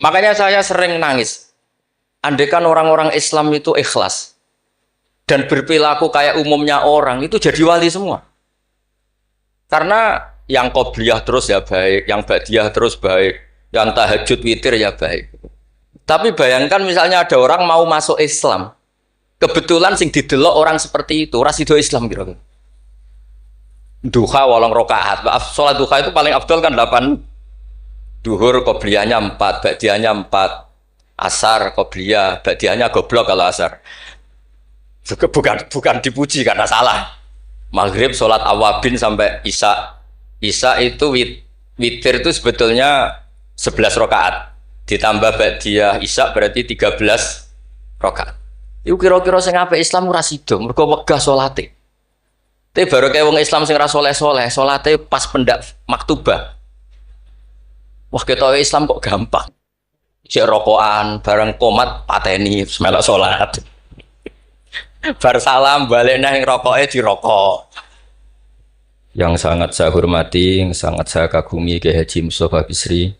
Makanya saya sering nangis. Andaikan orang-orang Islam itu ikhlas dan berperilaku kayak umumnya orang, itu jadi wali semua. Karena yang qobliyah terus ya baik, yang ba'diyah terus baik, yang tahajud witir ya baik. Tapi bayangkan misalnya ada orang mau masuk Islam, kebetulan sing didelok orang seperti itu, rasido Islam kira-kira. Duha 8 rakaat. Sholat duha itu paling afdol kan 8. Duhur qobliyahnya 4, ba'diyahnya 4. Asar qobliyah, ba'diyahnya goblok kalau asar. Bukan dipuji karena salah. Maghrib sholat awabin sampai isya. Isya itu witir itu sebetulnya 11 rakaat. Ditambah ba'diyah isya berarti 13 rakaat. Itu kira-kira sing apik Islam ora sida, mergo wegah salate. Tapi baru kayak wong Islam sing ra soleh-soleh, salate pas pendak maktubah. Wah, kita Islam kok gampang. Sik rokokan, bareng komat pateni melok salat. Bar salam balik nang rokoke dirokok. Yang sangat saya hormati, yang sangat saya kagumi Kiai Haji Mustofa Bisri.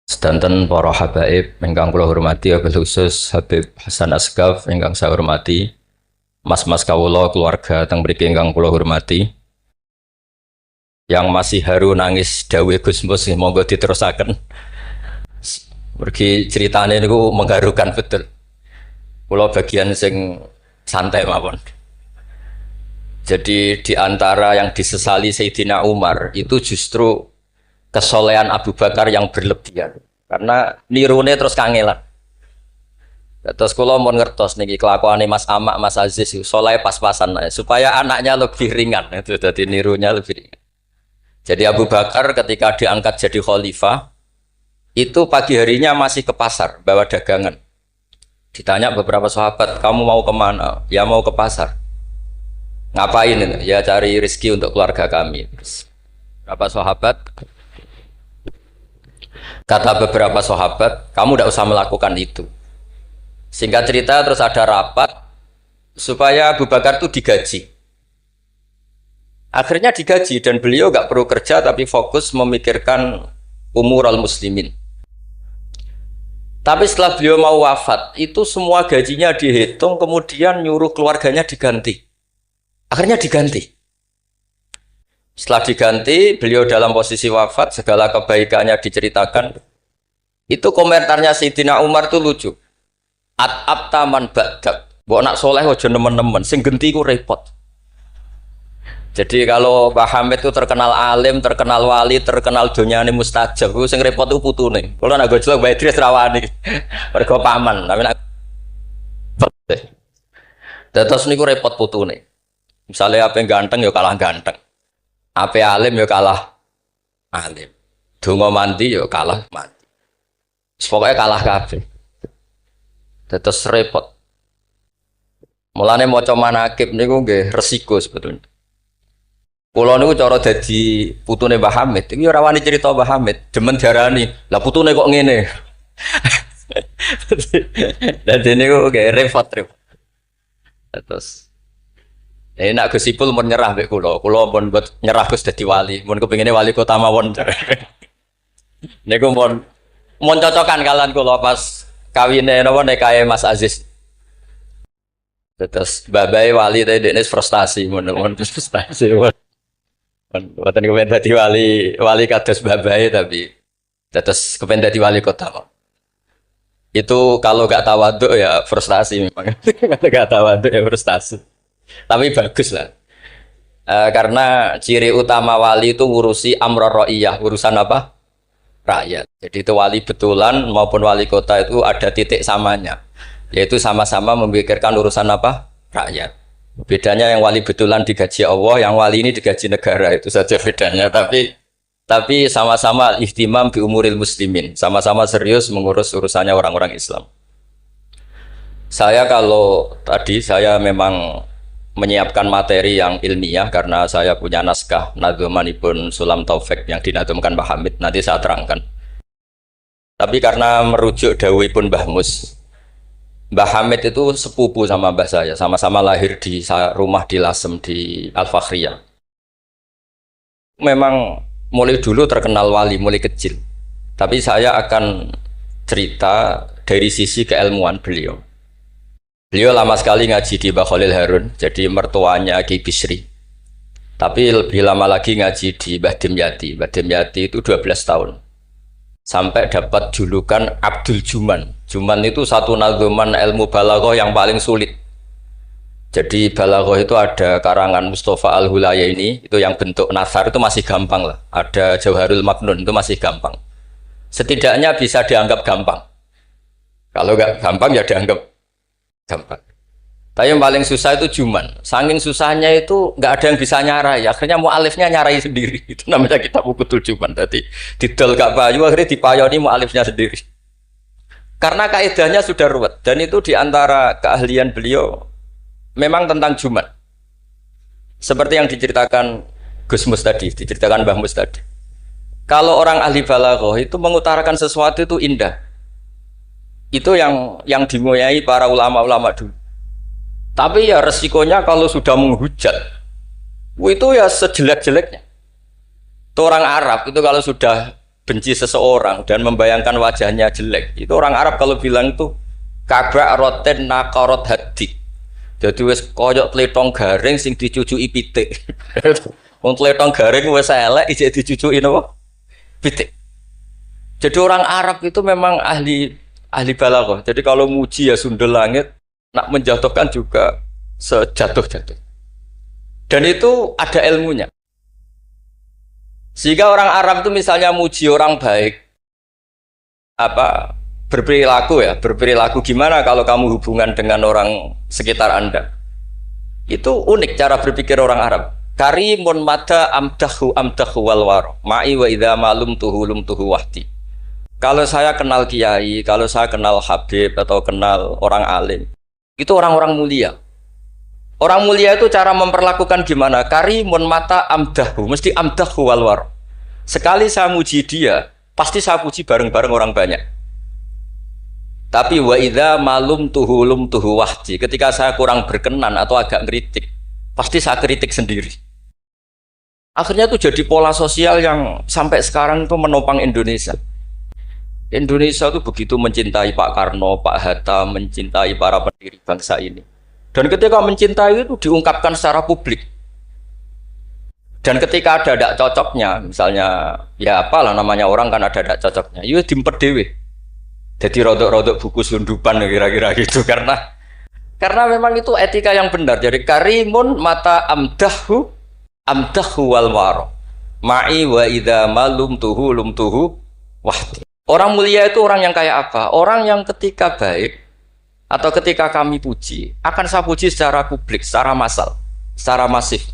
Sedanten para habaib ingkang kula hormati, wabil khusus Habib Hasan Asgaf ingkang saya hormati. Mas-mas kawula keluarga teng mriki ingkang kula hormati. Yang masih haru nangis dawuh Gus Mus monggo diterusaken. Mergi ceritane niku mengharukan betul. Kula bagian sing santai mawon. Jadi di antara yang disesali Sayyidina Umar itu justru kesolehan Abu Bakar yang berlebihan. Karena nirune terus kangelan. Terus kalau mau ngertos nih kelakuannya Mas Amak, Mas Aziz, soleh pas-pasan supaya anaknya lebih ringan, itu jadi nirunya lebih ringan. Jadi Abu Bakar ketika diangkat jadi khalifah, itu pagi harinya masih ke pasar bawa dagangan. Ditanya beberapa sahabat, kamu mau kemana? Ya mau ke pasar. Ngapain? Ya cari rezeki untuk keluarga kami. Terus, beberapa sahabat, kata beberapa sahabat, kamu tidak usah melakukan itu. Singkat cerita terus ada rapat supaya Abu Bakar itu digaji. Akhirnya digaji dan beliau gak perlu kerja tapi fokus memikirkan umurul muslimin. Tapi setelah beliau mau wafat, itu semua gajinya dihitung kemudian nyuruh keluarganya diganti. Akhirnya diganti. Setelah diganti, beliau dalam posisi wafat, segala kebaikannya diceritakan. Itu komentarnya Sayyidina Umar tuh lucu. At-ab taman ba'dak. Mbok nak soleh aja nemen-nemen, sing genti ku repot. Jadi kalau Pak Hamid itu terkenal alim, terkenal wali, terkenal donyane mustajab, ku sing repot ku putune. Kula nak gojlok Mbak Idris rawani. Mergo paman, tapi nak terus niku repot putune. Misalnya apa yang ganteng ya kalah ganteng. Apa alim ya kalah alim. Donga mandi ya kalah mandi. Pokoknya kalah kabeh. Terus repot. Mulane maca manakib niku nggih resiko sebetulnya. Kula niku cara dadi putune Mbah Hamid, iki ora wani cerita Mbah Hamid, demen diarani, lah putune kok ngene. Dadi niku nggih repot. Terus nak Gus Ipul mun nyerah mbek kula pun buat nyerah Gus dadi wali, mun kepengine wali kota mawon. Niku mun cocokan kalian kula pas kawine napa nikahe Mas Aziz. Terus babai wali tadi dekne frustasi mun frustasi. Mboten kepen dadi wali kados babai tapi terus kepen dadi wali kota. Itu kalau gak tawaduk ya frustasi memang. Kalau gak tawaduk ya frustasi. Tapi bagus lah. Karena ciri utama wali itu ngurusi amror ra'iyah, urusan apa? Rakyat. Jadi itu wali betulan maupun wali kota itu ada titik samanya, yaitu sama-sama memikirkan urusan apa? Rakyat. Bedanya yang wali betulan digaji Allah, yang wali ini digaji negara, itu saja bedanya. Tapi sama-sama ihtimam bi umuril muslimin, sama-sama serius mengurus urusannya orang-orang Islam. Saya kalau tadi saya memang menyiapkan materi yang ilmiah karena saya punya naskah nadzumanipun Sulam Taufik yang dinadzumkan Mbah Hamid, nanti saya terangkan. Tapi karena merujuk dawuhipun Mbah Mus, Mbah Hamid itu sepupu sama mbah saya, sama-sama lahir di rumah di Lasem di Al-Fakhriyah. Memang mulai dulu terkenal wali, mulai kecil. Tapi saya akan cerita dari sisi keilmuan beliau. Beliau lama sekali ngaji di Mbah Khalil Harun, jadi mertuanya Ki Bisri. Tapi lebih lama lagi ngaji di Mbah Dimyati. Mbah Dimyati itu 12 tahun. Sampai dapat julukan Abdul Juman. Juman itu satu nadzuman ilmu balaghah yang paling sulit. Jadi balaghah itu ada karangan Mustafa Al-Hulayaini, itu yang bentuk nasar itu masih gampang lah. Ada Jauharul Maknun itu masih gampang. Setidaknya bisa dianggap gampang. Kalau nggak gampang ya dianggap gampang. Tapi yang paling susah itu Juman. Saking susahnya itu nggak ada yang bisa nyarai. Akhirnya mu'alifnya nyarai sendiri. Itu namanya kitab Ukutul Juman. Tadi didol gak payu, akhirnya dipayoni mu'alifnya sendiri. Karena kaidahnya sudah ruwet. Dan itu diantara keahlian beliau memang tentang Juman. Seperti yang diceritakan Gus Mus tadi, diceritakan Mbah Mus tadi. Kalau orang ahli balaghah itu mengutarakan sesuatu itu indah. Itu yang dimulai para ulama-ulama dulu. Tapi ya resikonya kalau sudah menghujat, itu ya sejelek-jeleknya. Itu orang Arab itu kalau sudah benci seseorang dan membayangkan wajahnya jelek, itu orang Arab kalau bilang itu kabak roten nakarot hadik. Jadi wes koyok tletong garing sing dicucuki pitik. Wong tletong garing wes elek ijek dicucuki napa? Pitik. Jadi orang Arab itu memang ahli balaghah. Jadi kalau muji ya sundel langit, nak menjatuhkan juga sejatuh-jatuh. Dan itu ada ilmunya. Sehingga orang Arab itu misalnya muji orang baik, berperilaku gimana kalau kamu hubungan dengan orang sekitar Anda. Itu unik cara berpikir orang Arab. Karimun mata amdahu wal waro ma'i wa idza malum tuhu wahdi. Kalau saya kenal kiai, kalau saya kenal habib atau kenal orang alim, itu orang-orang mulia. Orang mulia itu cara memperlakukan gimana? Karimun mata amdahu, mesti amdahu wal waro. Sekali saya muji dia, pasti saya puji bareng-bareng orang banyak. Tapi wa idza malum tuhu wahdi, ketika saya kurang berkenan atau agak ngeritik, pasti saya kritik sendiri. Akhirnya itu jadi pola sosial yang sampai sekarang itu menopang Indonesia. Indonesia itu begitu mencintai Pak Karno, Pak Hatta, mencintai para pendiri bangsa ini. Dan ketika mencintai itu diungkapkan secara publik. Dan ketika ada tidak cocoknya, misalnya ya apalah namanya orang kan ada tidak cocoknya, ya dimpet dewe. Jadi rodok-rodok buku sundupan kira-kira gitu karena memang itu etika yang benar. Jadi karimun mata amdahu wal waro ma'i wa idza malum tuhu wahdi. Orang mulia itu orang yang kayak apa? Orang yang ketika baik atau ketika kami puji, akan saya puji secara publik, secara massal, secara masif.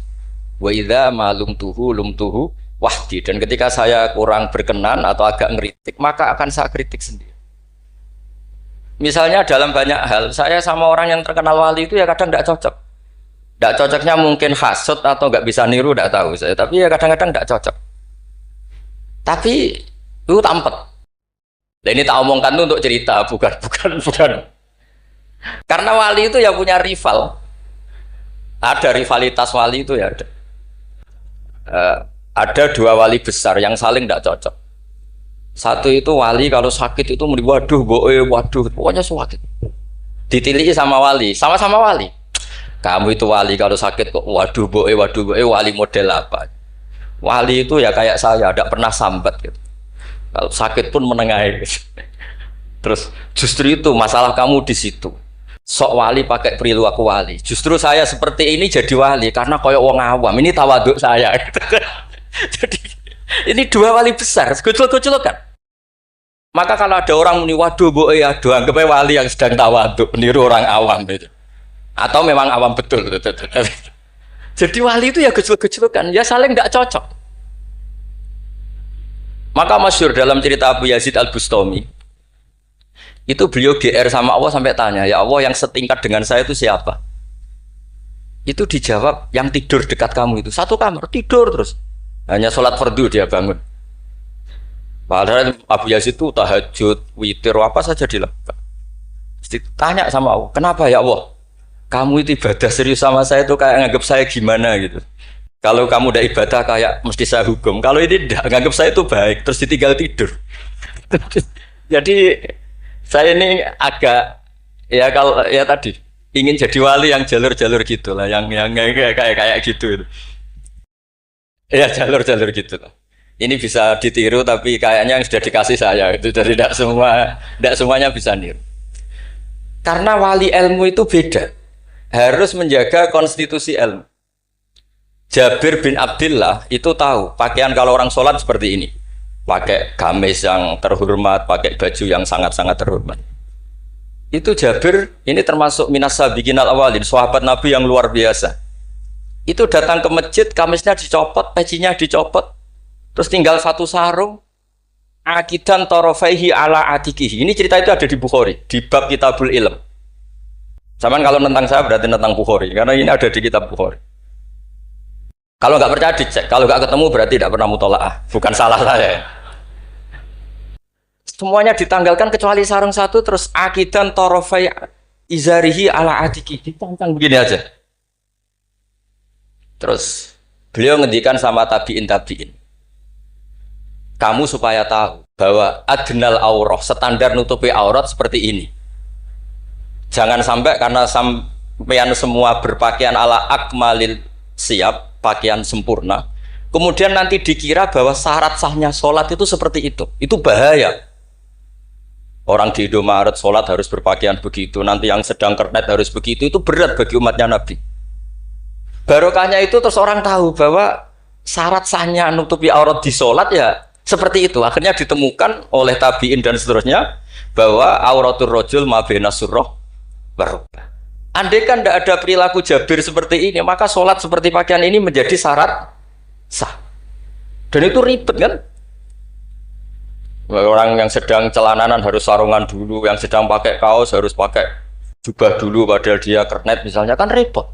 Wa idza malum tuhu wahdi. Dan ketika saya kurang berkenan atau agak ngeritik, maka akan saya kritik sendiri. Misalnya dalam banyak hal, saya sama orang yang terkenal wali itu ya kadang tidak cocok. Tidak cocoknya mungkin hasut atau nggak bisa niru, tidak tahu saya. Tapi ya kadang-kadang tidak cocok. Tapi itu tampet. Dan ini tak omongkan itu untuk cerita, bukan. Karena wali itu ya punya rival. Ada rivalitas wali itu ya ada. Ada dua wali besar yang saling tidak cocok. Satu itu wali kalau sakit itu waduh, pokoknya sakit. Ditiliki sama wali, sama-sama wali. Kamu itu wali kalau sakit kok waduh, wali model apa? Wali itu ya kayak saya, tidak pernah sambat gitu. Kalau sakit pun menengahi. Terus justru itu masalah kamu di situ. Sok wali pakai perilaku wali. Justru saya seperti ini jadi wali karena koyok wong awam. Ini tawaduk saya. Jadi ini dua wali besar. Gocol-gocol kan. Maka kalau ada orang muni waduh aduh anggapnya wali yang sedang tawaduk meniru orang awam itu. Atau memang awam betul. Jadi wali itu ya gocol-gocol kan. Ya saling tidak cocok. Maka masyhur dalam cerita Abu Yazid Al-Bustami, itu beliau GR sama Allah sampai tanya, ya Allah yang setingkat dengan saya itu siapa? Itu dijawab yang tidur dekat kamu itu, satu kamar tidur terus, hanya sholat fardu dia bangun. Padahal Abu Yazid itu tahajud, witir, apa saja dilakukan. Tanya sama Allah, kenapa ya Allah? Kamu itu ibadah serius sama saya itu kayak nganggap saya gimana gitu. Kalau kamu udah ibadah kayak mesti saya hukum. Kalau ini tidak, nganggap saya itu baik, terus ditinggal tidur. Jadi Saya ini agak ya kalau ya tadi ingin jadi wali yang jalur-jalur gitulah, yang kayak gitu itu. Ya jalur-jalur gitu lah. Ini bisa ditiru tapi kayaknya yang sudah dikasih saya itu jadi tidak semuanya bisa niru. Karena wali ilmu itu beda, harus menjaga konstitusi ilmu. Jabir bin Abdullah itu tahu pakaian kalau orang sholat seperti ini, pakai gamis yang terhormat, pakai baju yang sangat-sangat terhormat. Itu Jabir ini termasuk minas sabiqin al awalin, sahabat Nabi yang luar biasa. Itu datang ke masjid, gamisnya dicopot, pecinya dicopot, terus tinggal satu sarung, akidan torofaihi ala atikihi. Ini cerita itu ada di Bukhari, di bab Kitabul Ilm. Zaman kalau tentang saya berarti tentang Bukhari, karena ini ada di kitab Bukhari. Kalau nggak percaya dicek, kalau nggak ketemu berarti tidak pernah mutolaah, bukan salah saya. Semuanya ditanggalkan kecuali sarung satu, terus akidan torofai izarihi ala atikihi, ditangkang begini aja. Terus beliau ngendikan sama tabiin, kamu supaya tahu bahwa adnal aurah, standar nutupi aurat seperti ini. Jangan sampai karena sampean semua berpakaian ala akmalil siap, pakaian sempurna, kemudian nanti dikira bahwa syarat sahnya sholat itu seperti itu bahaya. Orang di Indomaret sholat harus berpakaian begitu, nanti yang sedang kernet harus begitu, itu berat bagi umatnya Nabi. Barokahnya itu terus orang tahu bahwa syarat sahnya nutupi aurat di sholat ya seperti itu. Akhirnya ditemukan oleh tabiin dan seterusnya bahwa auratul rajul ma baina surrah barokah. Andai kan tidak ada perilaku Jabir seperti ini, maka sholat seperti pakaian ini menjadi syarat sah. Dan itu ribet kan? Orang yang sedang celananan harus sarungan dulu, yang sedang pakai kaos harus pakai jubah dulu, padahal dia kernet misalnya, kan repot.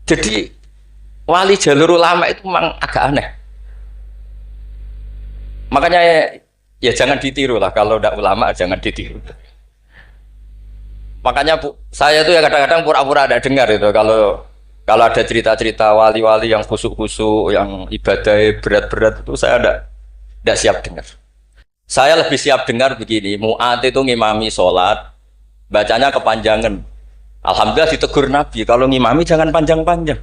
Jadi wali jalur ulama itu memang agak aneh. Makanya ya jangan ditiru lah, kalau tidak ulama jangan ditiru. Makanya saya itu ya kadang-kadang pura-pura ada dengar itu kalau ada cerita-cerita wali-wali yang khusuk-khusuk, yang ibadah berat-berat itu saya tidak siap dengar. Saya lebih siap dengar begini, Mu'ad itu ngimami sholat, bacanya kepanjangan. Alhamdulillah ditegur Nabi, kalau ngimami jangan panjang-panjang.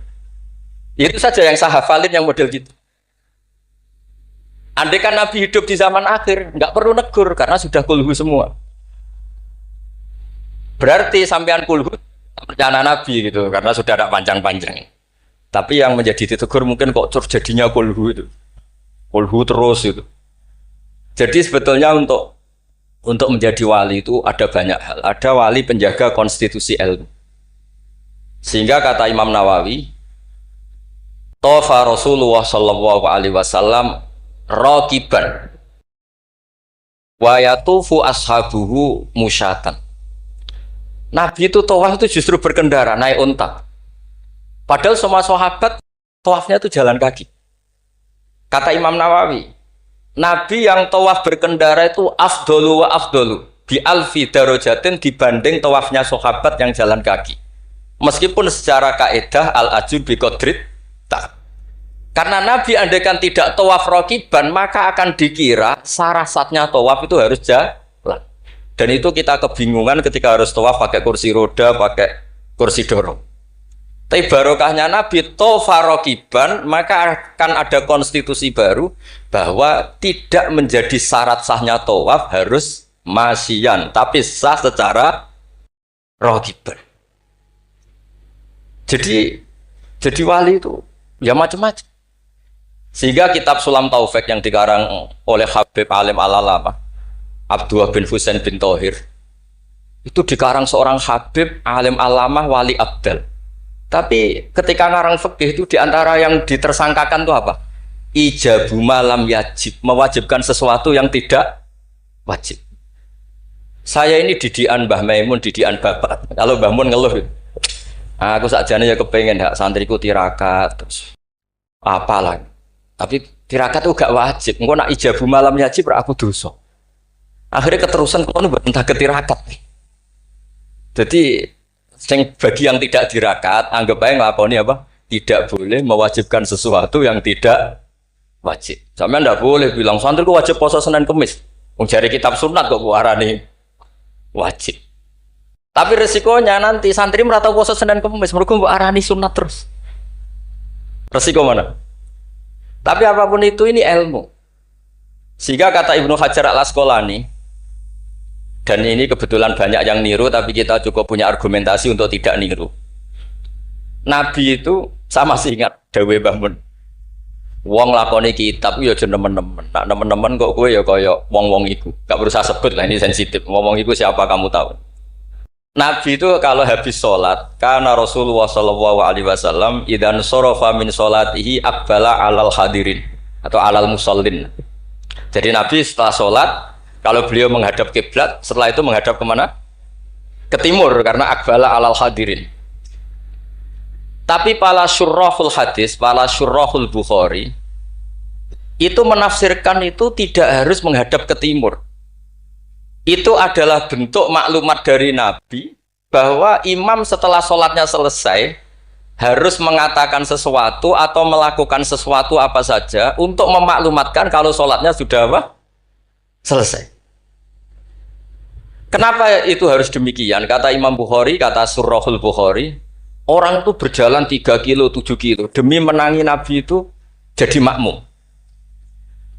Itu saja yang saya hafalin yang model gitu. Andai kan Nabi hidup di zaman akhir, nggak perlu negur karena sudah kulhu semua. Berarti sampean kulhu rencana Nabi gitu, karena sudah ada panjang-panjang. Tapi yang menjadi ditegur mungkin kok jadinya kulhu itu, kulhu terus itu. Jadi sebetulnya untuk menjadi wali itu ada banyak hal. Ada wali penjaga konstitusi ilmu. Sehingga kata Imam Nawawi, Tofa Rasulullah Shallallahu Alaihi Wasallam raqiban wa yatufu ashabuhu musyatan. Nabi itu tawaf itu justru berkendara, naik unta. Padahal semua sahabat tawafnya itu jalan kaki. Kata Imam Nawawi, Nabi yang tawaf berkendara itu afdolu wa afdolu bi alfi darajatin dibanding tawafnya sahabat yang jalan kaki. Meskipun secara kaidah al-ajur bi qadrit tak. Karena Nabi andaikan tidak tawaf raqiban, maka akan dikira syarat-syaratnya tawaf itu harus jalan. Dan itu kita kebingungan ketika harus tawaf pakai kursi roda, pakai kursi dorong. Tapi barokahnya Nabi tawafa raqiban, maka akan ada konstitusi baru bahwa tidak menjadi syarat sahnya tawaf harus masyian, tapi sah secara raqiban. Jadi wali itu ya macam-macam. Sehingga kitab Sulam Taufik yang dikarang oleh Habib Alim Al-Alamah Abdullah bin Husain bin Thohir itu dikarang seorang Habib Alim Alamah Wali Abdal. Tapi ketika ngarang fikih itu diantara yang ditersangkakan itu apa? Ijabu malam yajib, mewajibkan sesuatu yang tidak wajib. Saya ini didian Mbah Maimun, didian bapak. Kalau Mbah Mun ngeluh gitu. Aku sakjane ya kepengen hak santriku tirakat terus apalah. Tapi tirakat itu gak wajib. Engko nak ijabu malam yajib ra aku dosa. Akhirnya keterusan kono entah ketirakat. Jadi bagi yang tidak dirakat, anggap aja ngelakoni apa? Tidak boleh mewajibkan sesuatu yang tidak wajib. Sampeyan ndak boleh bilang santriku wajib puasa Senin Kemis. Wong jare kitab sunat kok arani wajib. Tapi resikonya nanti santri merata puasa Senin Kamis, mereka mbok arani sunat terus. Resiko mana? Tapi apapun itu ini ilmu. Sehingga kata Ibnu Hajar Al-Asqalani, dan ini kebetulan banyak yang niru, tapi kita cukup punya argumentasi untuk tidak niru. Nabi itu sama sih ingat dawe Mbah Mun. Wong lakoni kitab ya aja nemen-nemen. Nak nemen-nemen kok kowe ya kaya wong-wong iku. Gak berusaha sebut lah, ini sensitif. Ngomong iku siapa kamu tahu. Nabi itu kalau habis sholat, karena Rasulullah Shallallahu Alaihi Wasallam idan sorofa min sholatihi akbala alal hadirin atau alal musallin. Jadi Nabi setelah sholat, kalau beliau menghadap kiblat, setelah itu menghadap kemana? Ke timur, karena akbala alal hadirin. Tapi para syurrahul hadis, para syurrahul Bukhari itu menafsirkan itu tidak harus menghadap ke timur. Itu adalah bentuk maklumat dari Nabi bahwa imam setelah sholatnya selesai harus mengatakan sesuatu atau melakukan sesuatu apa saja untuk memaklumatkan kalau sholatnya sudah apa? Selesai. Kenapa itu harus demikian? Kata Imam Bukhari, kata Surahul Bukhari, orang itu berjalan 3 kilo, 7 kilo demi menangi Nabi itu jadi makmum.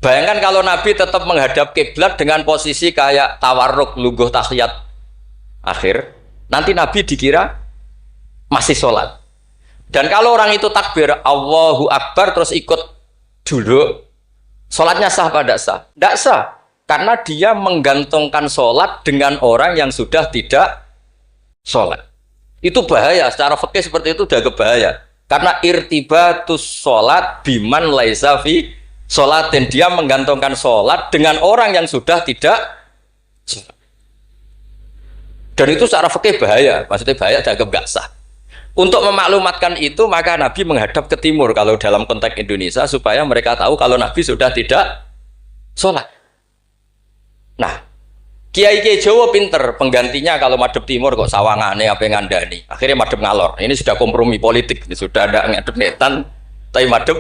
Bayangkan kalau Nabi tetap menghadap kiblat dengan posisi kayak tawarruk, lungguh tahiyat akhir, nanti Nabi dikira masih sholat. Dan kalau orang itu takbir Allahu Akbar terus ikut duduk, sholatnya sah apa tidak sah? Tidak sah, karena dia menggantungkan sholat dengan orang yang sudah tidak sholat. Itu bahaya, secara fikih seperti itu udah kebahaya. Karena irtibatus sholat biman laisa fi sholat, dan dia menggantungkan sholat dengan orang yang sudah tidak sholat. Dan itu secara fikih bahaya, maksudnya bahaya dianggap gak sah. Untuk memaklumatkan itu maka Nabi menghadap ke timur kalau dalam konteks Indonesia, supaya mereka tahu kalau Nabi sudah tidak sholat. Nah, Kiai-kiai Jawa pinter, penggantinya kalau madhep timur kok sawangane apa ngandani. Akhirnya madhep ngalor. Ini sudah kompromi politik, ini sudah ada ngadep netan, tapi madhep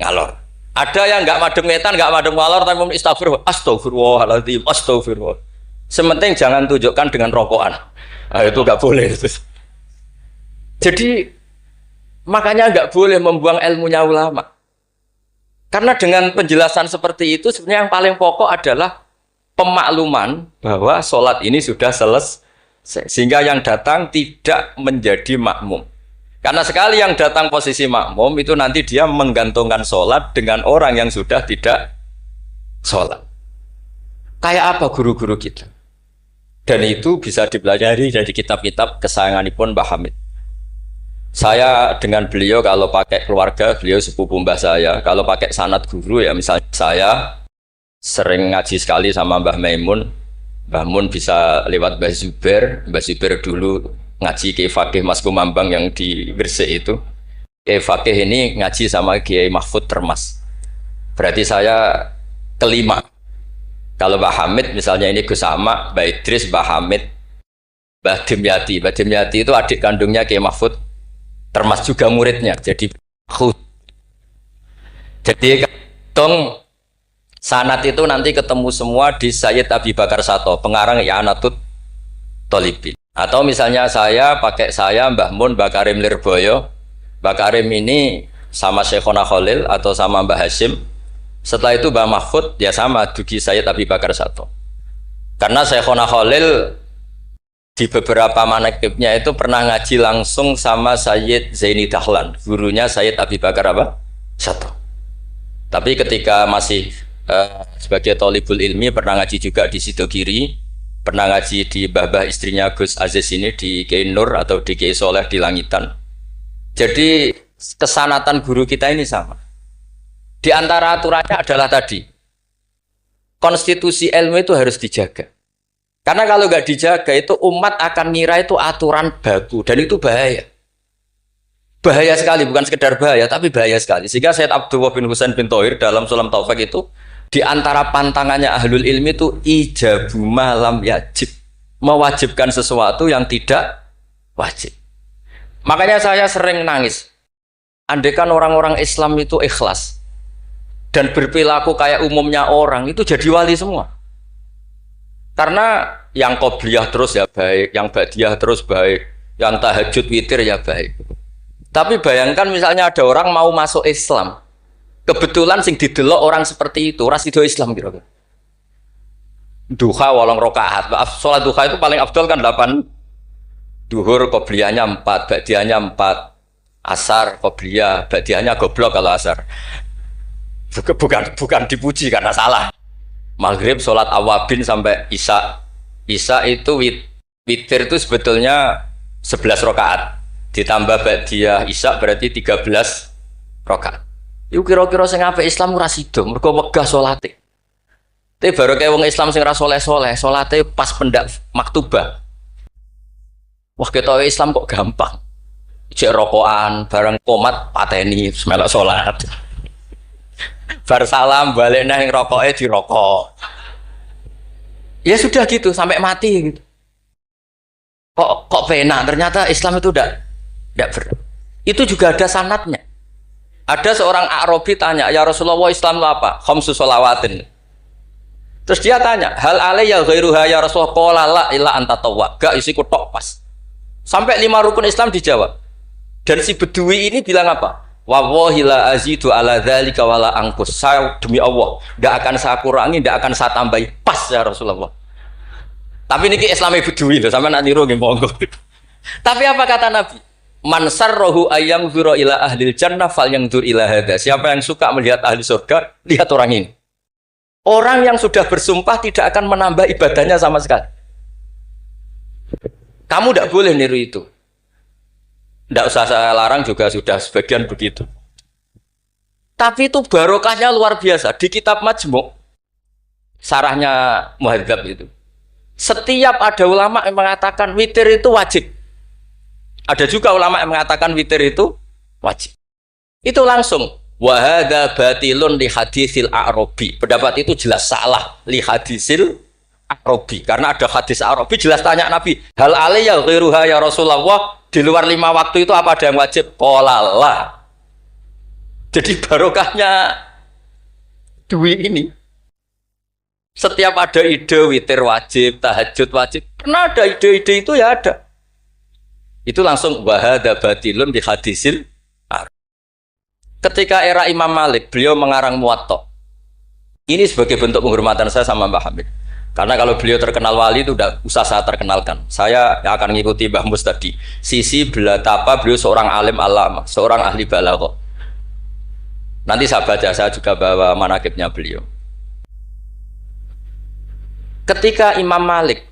ngalor. Ada yang nggak madhep netan, nggak madhep ngalor, tapi mau astagfirullah, astagfirullahaladzim, astagfirullah. Sementing jangan tunjukkan dengan rokokan. Nah, itu nggak boleh. Jadi makanya nggak boleh membuang ilmunya ulama. Karena dengan penjelasan seperti itu sebenarnya yang paling pokok adalah pemakluman bahwa sholat ini sudah selesai, sehingga yang datang tidak menjadi makmum. Karena sekali yang datang posisi makmum itu nanti dia menggantungkan sholat dengan orang yang sudah tidak sholat. Kayak apa guru-guru kita? Dan itu bisa dipelajari dari kitab-kitab kesayanganipun Mbah Hamid. Saya dengan beliau kalau pakai keluarga, beliau sepupu mbah saya. Kalau pakai sanad guru ya misalnya saya sering ngaji sekali sama Mbah Maimun. Mbah Mun bisa lewat Mbah Zubair. Mbah Zubair dulu ngaji Kiai Fakih Mas Kumambang yang di Gresik itu. Kiai Fakih ini ngaji sama Kiai Mahfud Termas. Berarti saya kelima. Kalau Mbah Hamid misalnya ini Gus Sama, Mbah Idris, Mbah Hamid, Mbah Dimyati. Mbah Dimyati itu adik kandungnya Kiai Mahfud Termas, juga muridnya. Jadi hitung sanad itu nanti ketemu semua di Sayyid Abi Bakar Sato, pengarang I'anatul Thalibin. Atau misalnya saya pakai saya Mbah Mun, Mbah Karim Lirboyo. Mbah Karim ini sama Syekhona Khalil atau sama Mbah Hashim. Setelah itu Mbah Mahfud ya sama dugi Sayyid Abi Bakar Sato. Karena Syekhona Khalil di beberapa manaqibnya itu pernah ngaji langsung sama Sayyid Zaini Dahlan, gurunya Sayyid Abi Bakar apa? Sato. Tapi ketika masih sebagai thalibul ilmi pernah ngaji juga di Sidogiri, pernah ngaji di babah istrinya Gus Aziz ini di Kiai Nur atau di Kiai Soleh di Langitan. Jadi kesanatan guru kita ini sama. Di antara aturannya adalah tadi, konstitusi ilmu itu harus dijaga. Karena kalau nggak dijaga itu umat akan ngira itu aturan baku, dan itu bahaya. Bahaya sekali, bukan sekedar bahaya, tapi bahaya sekali. Sehingga Sayyid Abdullah bin Husain bin Thohir dalam Sulam Taufik itu, di antara pantangannya ahlul ilmi itu ijabu malam yajib, mewajibkan sesuatu yang tidak wajib. Makanya saya sering nangis. Andaikan orang-orang Islam itu ikhlas dan berperilaku kayak umumnya orang, itu jadi wali semua. Karena yang qobliyah terus ya baik, yang ba'diyah terus baik, yang tahajud witir ya baik. Tapi bayangkan misalnya ada orang mau masuk Islam, kebetulan sing didelok orang seperti itu, ora sida Islam kira-kira. Duha 8 rakaat. Salat duha itu paling afdal kan 8. Duhur qobliyahnya 4, ba'diyahnya 4. Asar qobliyah, ba'diyahnya goblok kalau asar. Bukan dipuji karena salah. Maghrib salat awabin sampai isya. Isya itu witir itu sebetulnya 11 rakaat. Ditambah ba'diyah isya berarti 13 rakaat. Iku kira-kira sing apik Islam ora sida, mergo wegah salate. Tapi baru kayak wong Islam sing ra soleh-soleh, salate pas pendak maktubah. Wah ketoke Islam kok gampang. Jek rokokan, bareng komat pateni melok salat. Bar salam balik nang rokoke dirokok. Ya sudah gitu sampai mati gitu. Kok penak, ternyata Islam itu tidak berat. Itu juga ada sanadnya. Ada seorang Arabi tanya, ya Rasulullah Islam itu apa? Khamsu sholawatin. Terus dia tanya, hal alayya ghairuha ya Rasulullah? Qala la illa anta tawwa. Gak isiku tok pas. Sampai 5 rukun Islam dijawab. Dan si Bedui ini bilang apa? Wallahi la azidu ala dzalika wala angkus. Saya demi Allah, tidak akan saya kurangi, tidak akan saya tambahi. Pas ya Rasulullah. Tapi ini Islamnya Bedui loh, sama nak niru nggih monggo. Tapi apa kata Nabi? Man sarrahu ayyam dzura ila ahlil jannah falyangdzur ila hadza. Siapa yang suka melihat ahli surga, lihat orang ini. Orang yang sudah bersumpah tidak akan menambah ibadahnya sama sekali. Kamu tidak boleh niru itu. Tidak usah saya larang juga sudah sebagian begitu. Tapi itu barokahnya luar biasa. Di kitab Majmu' sarahnya Muhadzab itu. Setiap ada ulama yang mengatakan witir itu wajib. Ada juga ulama yang mengatakan witir itu wajib. Itu langsung wa hadza batilun li hadisil a'rabi. Pendapat itu jelas salah li hadisil a'rabi. Karena ada hadis a'rabi jelas tanya Nabi, hal alayya ghairuha ya Rasulullah? Di luar 5 waktu itu apa ada yang wajib? Qala la. Jadi barokahnya Dwi ini. Setiap ada ide witir wajib, tahajud wajib, pernah ada ide-ide itu ya ada. Itu langsung wahada batilun di hadisil. Ketika era Imam Malik, beliau mengarang Muwatta. Ini sebagai bentuk penghormatan saya sama Mbah Hamid. Karena kalau beliau terkenal wali itu udah usah saya perkenalkan. Saya akan mengikuti Mbah Mus tadi. Sisi betapa beliau seorang alim alama, seorang ahli balaghah. Nanti saya baca, saya juga bawa manaqibnya beliau. Ketika Imam Malik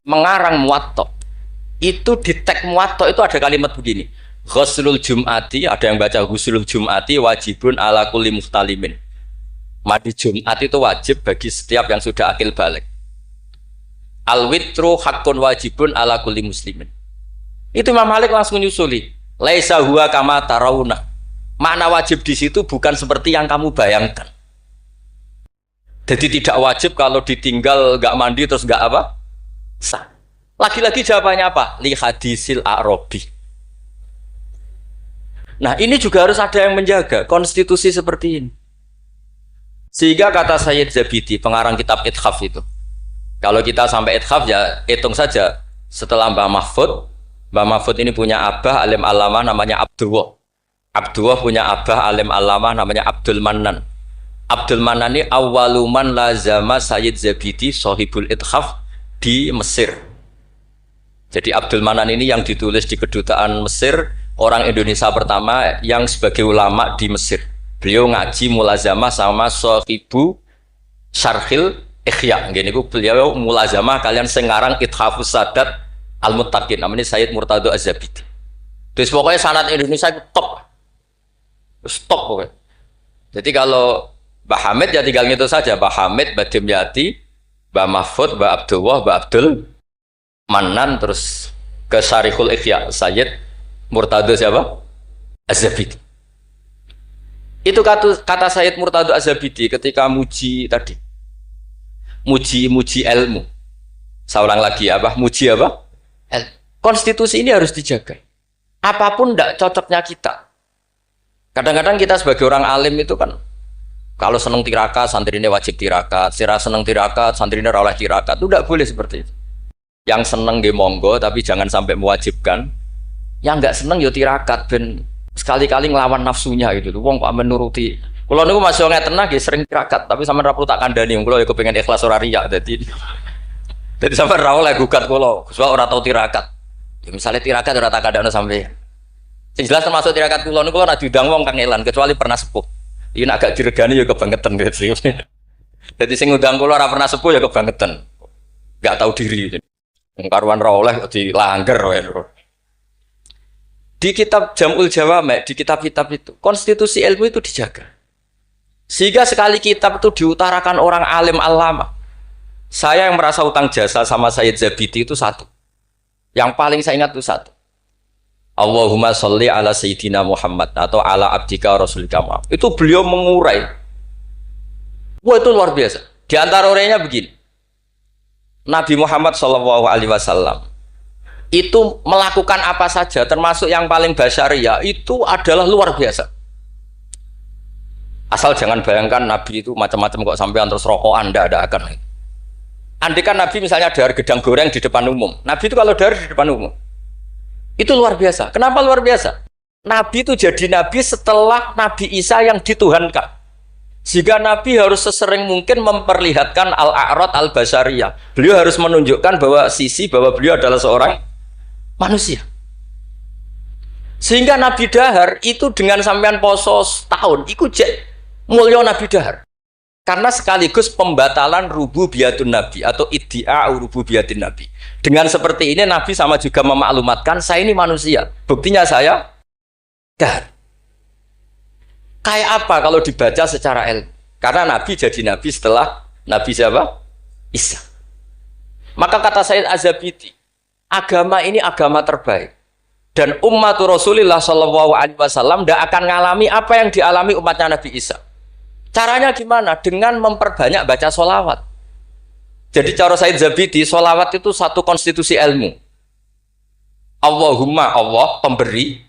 mengarang Muwatta, itu di teks Muwatta itu ada kalimat begini. Ghuslul Jum'ati, ada yang baca Ghuslul Jum'ati wajibun ala kulli muhtalimin. Mandi Jumat itu wajib bagi setiap yang sudah akil balik. Al-witru haqqun wajibun ala kulli muslimin. Itu Imam Malik langsung nyusuli. Laisa huwa kama tarawna. Makna wajib di situ bukan seperti yang kamu bayangkan. Jadi tidak wajib kalau ditinggal nggak mandi terus nggak apa? Sah. Lagi-lagi jawabannya apa? Li hadisil a'rabi. Nah ini juga harus ada yang menjaga konstitusi seperti ini. Sehingga kata Sayyid Zabidi, pengarang kitab Ithaf itu, kalau kita sampai Ithaf ya hitung saja setelah Mbah Mahfud ini punya abah alim alama namanya Abdullah. Abdullah punya abah alim alama namanya Abdul Mannan. Abdul Mannan ini awaluman lazama Sayyid Zabidi sohibul Ithaf di Mesir. Jadi Abdul Mannan ini yang ditulis di kedutaan Mesir, orang Indonesia pertama yang sebagai ulama di Mesir. Beliau ngaji mulazamah sama Sohibu Syarhil Ikhya. Gini beliau mulazamah kalian sengarang Ithafus Sadat Al-Muttaqin. Namanya Sayyid Murtado Az-Zabidi. Terus pokoknya sanad Indonesia itu top. Stop pokoknya. Jadi kalau Mbah Hamid ya tinggal gitu saja. Mbah Hamid, Mbah Dimyati, Mbah Mahfud, Mbah Abdullah, Mbah Abdul Mannan, terus ke Syarihul Ikhya Sayyid Murtado siapa? Az-Zabidi. Itu kata Sayyid Murtado Az-Zabidi ketika muji tadi. Muji ilmu. Saya ulang lagi apa? Muji apa? Konstitusi ini harus dijaga. Apapun tidak cocoknya kita. Kadang-kadang kita sebagai orang alim itu kan Kalau seneng tirakat, santrinya wajib tirakat. Sira seneng tirakat, santrinya ora oleh tirakat. Itu tidak boleh seperti itu. Yang seneng nggih monggo, tapi jangan sampai mewajibkan. Yang nggak seneng yo tirakat ben sekali-kali ngelawan nafsunya gitu. Wong kok menuruti. Kalau niku masih ngeten nggih sering tirakat, tapi sampean ra perlu tak kandhani. Kulo ya kepengin ikhlas ora riya dadi. Dadi sampean ra oleh gugat kulo, soal ora tau tirakat. Ya misalnya tirakat ora tak kandhani sampean. Sing jelas termasuk tirakat kulo niku ora diundang wong kang elan kecuali pernah sepuh. Iki nek agak diregani ya kebangetan gitu. Jadi sing ngundang kula ora pernah sepuh ya kebangetan. Enggak tahu diri. Karuan ra oleh dilanggar wae. Di kitab Jam'ul Jawami', di kitab-kitab itu, konstitusi ilmu itu dijaga. Sehingga sekali kitab itu diutarakan orang alim alama. Saya yang merasa utang jasa sama Sayyid Zabidi itu satu. Yang paling saya ingat itu satu. Allahumma sholli ala Sayyidina Muhammad atau ala abdika rasulika Muhammad. Itu beliau mengurai. Wah itu luar biasa. Di antara urainya begini. Nabi Muhammad SAW itu melakukan apa saja termasuk yang paling basyariah itu adalah luar biasa. Asal jangan bayangkan Nabi itu macam-macam kok sampai terus rokokan ada akan. Andai kan Nabi misalnya dahar gedang goreng di depan umum. Nabi itu kalau dahar di depan umum. Itu luar biasa. Kenapa luar biasa? Nabi itu jadi Nabi setelah Nabi Isa yang dituhankan. Sehingga Nabi harus sesering mungkin memperlihatkan al-a'rad al-basariyah. Beliau harus menunjukkan bahwa beliau adalah seorang manusia. Sehingga Nabi dahar itu dengan sampean poso setahun, itu mulya Nabi dahar. Karena sekaligus pembatalan rububiyatun Nabi atau iddi'a'u rububiyatin Nabi. Dengan seperti ini Nabi sama juga memaklumatkan saya ini manusia. Buktinya saya dahar. Kayak apa kalau dibaca secara ilmu? Karena Nabi jadi Nabi setelah Nabi siapa? Isa. Maka kata Sayyid Az-Zabidi, agama ini agama terbaik. Dan umat Rasulullah SAW tidak akan mengalami apa yang dialami umatnya Nabi Isa. Caranya gimana? Dengan memperbanyak baca sholawat. Jadi cara Sayyid Zabidi, sholawat itu satu konstitusi ilmu. Allahumma Allah pemberi,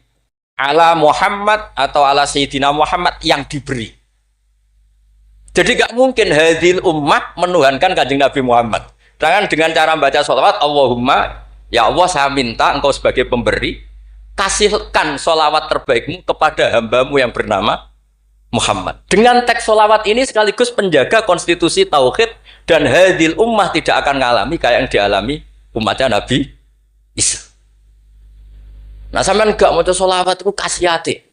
ala Muhammad atau ala Sayyidina Muhammad yang diberi. Jadi gak mungkin hadil ummah menuhankan kanjeng Nabi Muhammad. Dengan cara membaca sholawat, Allahumma, ya Allah saya minta engkau sebagai pemberi, kasihkan sholawat terbaikmu kepada hambamu yang bernama Muhammad. Dengan teks sholawat ini sekaligus penjaga konstitusi tauhid dan hadil ummah tidak akan mengalami kayak yang dialami umatnya Nabi Isa. Nah sampean gak maca sholawat itu kasihati.